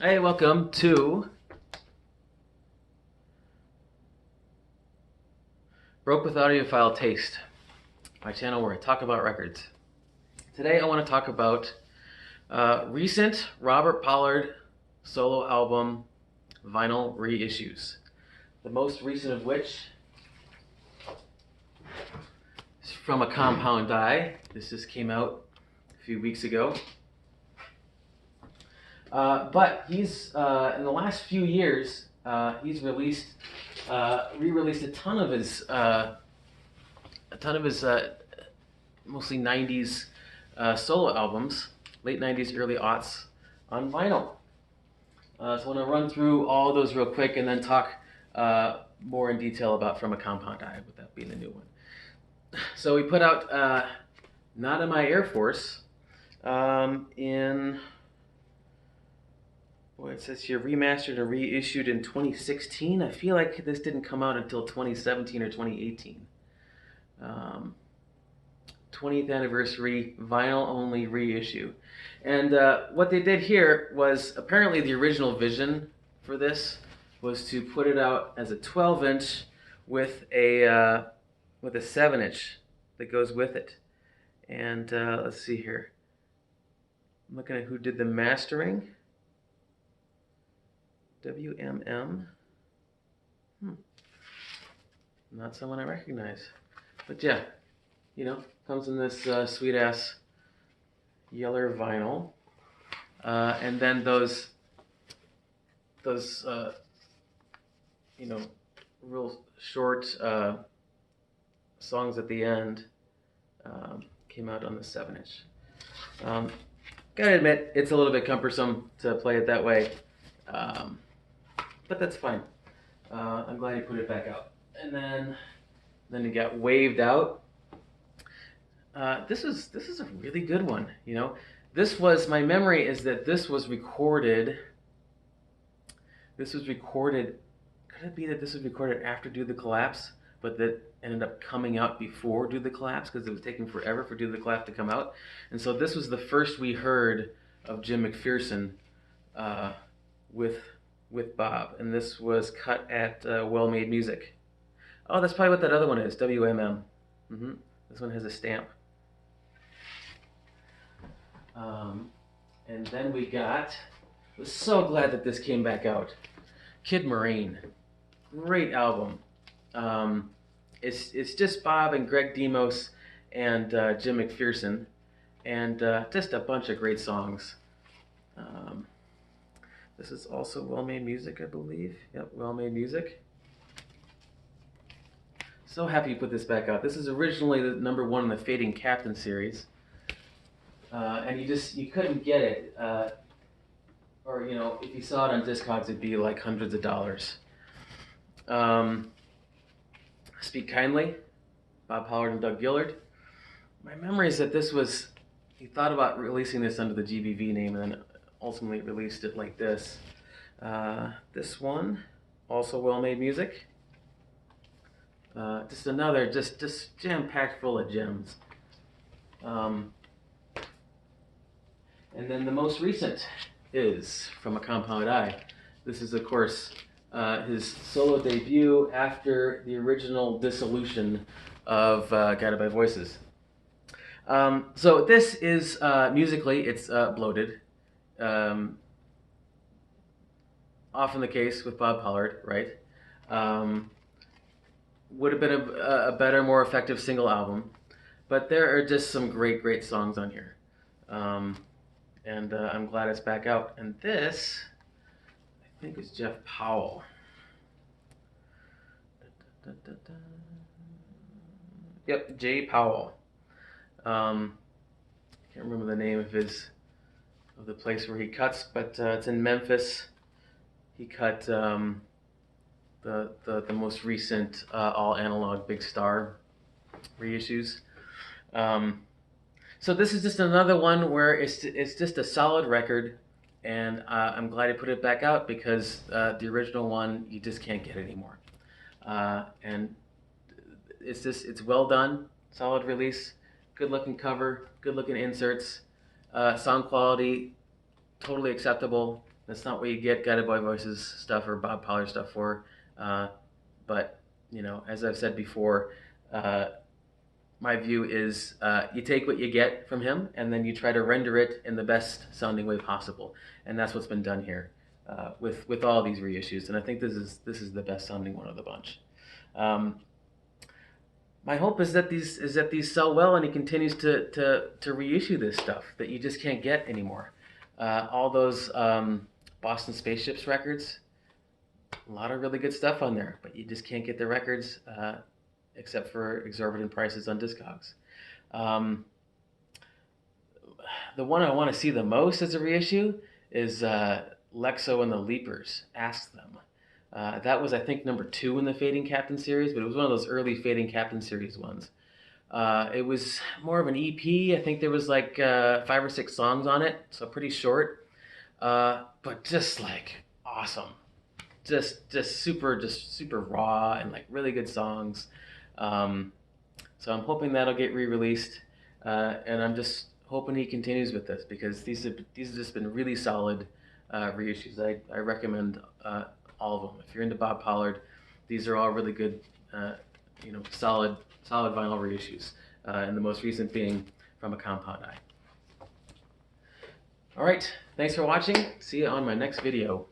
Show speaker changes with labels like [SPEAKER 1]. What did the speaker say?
[SPEAKER 1] Hey, welcome to Broke with Audiophile Taste, my channel where I talk about records. Today I want to talk about recent Robert Pollard solo album vinyl reissues. The most recent of which is From a Compound Die. This just came out a few weeks ago. But he's in the last few years he's re-released a ton of his mostly 90s solo albums, late 90s, early aughts, on vinyl. So I want to run through all those real quick and then talk more in detail about From a Compound Die, with that being the new one. So we put out Not in My Air Force in... Well, it says here remastered and reissued in 2016. I feel like this didn't come out until 2017 or 2018. 20th anniversary vinyl only reissue. And what they did here was, apparently the original vision for this was to put it out as a 12-inch with a 7-inch that goes with it. And let's see here. I'm looking at who did the mastering. WMM. Not someone I recognize. But yeah, you know, comes in this sweet ass yeller vinyl. And then those you know, real short songs at the end came out on the 7-inch. Gotta admit, it's a little bit cumbersome to play it that way. But that's fine. I'm glad he put it back out. And then it got waved out. This is a really good one. You know, this was, my memory is that this was recorded. Could it be that this was recorded after Do the Collapse, but that ended up coming out before Do the Collapse because it was taking forever for Do the Collapse to come out? And so this was the first we heard of Jim McPherson with Bob, and this was cut at Well Made Music. Oh, that's probably what that other one is, WMM. This one has a stamp. And then we got, I was so glad that this came back out, Kid Moraine. Great album. It's just Bob and Greg Demos and Jim McPherson, and just a bunch of great songs. This is also Well Made Music, I believe. Yep, Well Made Music. So happy you put this back out. This is originally the #1 in the Fading Captain series. And you couldn't get it. Or, you know, if you saw it on Discogs, it'd be like hundreds of dollars. Speak Kindly, Bob Pollard and Doug Gillard. My memory is that this was, he thought about releasing this under the GBV name and then ultimately released it like this. This one, also Well Made Music. Just another, just jam-packed full of gems. And then the most recent is From a Compound Die. This is, of course, his solo debut after the original dissolution of Guided by Voices. So this is, musically, it's bloated. Often the case with Bob Pollard, right? Would have been a better, more effective single album, but there are just some great songs on here, and I'm glad it's back out. And this, I think, is Jeff Powell. Yep, Jay Powell. Can't remember the name of the place where he cuts, but it's in Memphis. He cut the most recent all analog Big Star reissues. So this is just another one where it's just a solid record, and I'm glad he put it back out because the original one you just can't get anymore. And it's well done, solid release, good looking cover, good looking inserts, sound quality totally acceptable. That's not what you get Guided by Voices stuff or Bob Pollard stuff for. But, you know, as I've said before, my view is you take what you get from him and then you try to render it in the best sounding way possible. And that's what's been done here with all these reissues. And I think this is the best sounding one of the bunch. My hope is that these sell well and he continues to reissue this stuff that you just can't get anymore. All those Boston Spaceships records, a lot of really good stuff on there, but you just can't get the records except for exorbitant prices on Discogs. The one I want to see the most as a reissue is Lexo and the Leapers, Ask Them. That was, I think, number 2 in the Fading Captain series, but it was one of those early Fading Captain series ones. It was more of an EP. I think there was like 5 or 6 songs on it, so pretty short, but just like awesome. Just super raw and like really good songs. So I'm hoping that'll get re-released, and I'm just hoping he continues with this because these have just been really solid reissues. I recommend all of them. If you're into Bob Pollard, these are all really good, solid vinyl reissues, and the most recent being From a Compound Eye. All right, thanks for watching. See you on my next video.